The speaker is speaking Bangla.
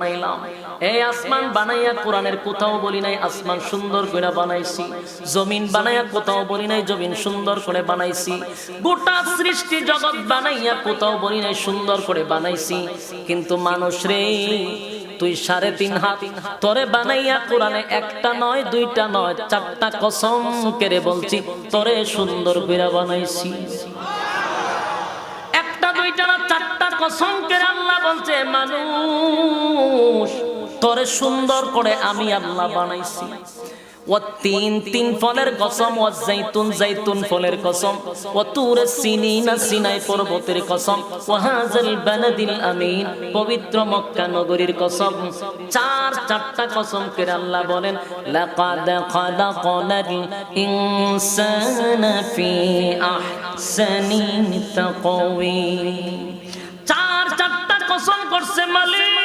বানাইলাম। এই আসমান বানাইয়া কোরআনের কোথাও বলি নাই আসমান সুন্দর করে বানাইছি, জমিন বানাইয়া কোথাও বলি নাই জমিন সুন্দর করে বানাইছি, গোটা সৃষ্টি জগৎ বানাইয়া কোথাও বলি নাই সুন্দর করে বানাইছি। কিন্তু মানুষ রে, তুই 3.5 হাত তোরে বানাইয়া কোরআনে একটা নয় দুইটা নয় 4টা কসম করে বলছি তোরে সুন্দর করে বানাইছি। একটা দুইটা না 4টা কসম করে আল্লাহ বলছে মানুষ তোরে সুন্দর করে আমি আল্লাহ বানাইছি। ও তিন ফলের কসম, ও জাইতুন ফলের কসম, ও তুরে সিনিনা সিনাই পর্বতের কসম, ও হাজাল বালাদিল আমিন পবিত্র মক্কা নগরীর কসম। 4টা কসম করে আল্লাহ বলেন লাকাদ খালাকনাল ইনসানা ফি আহসানি তাকওয়িম। 4টা কসম করছে মালিক।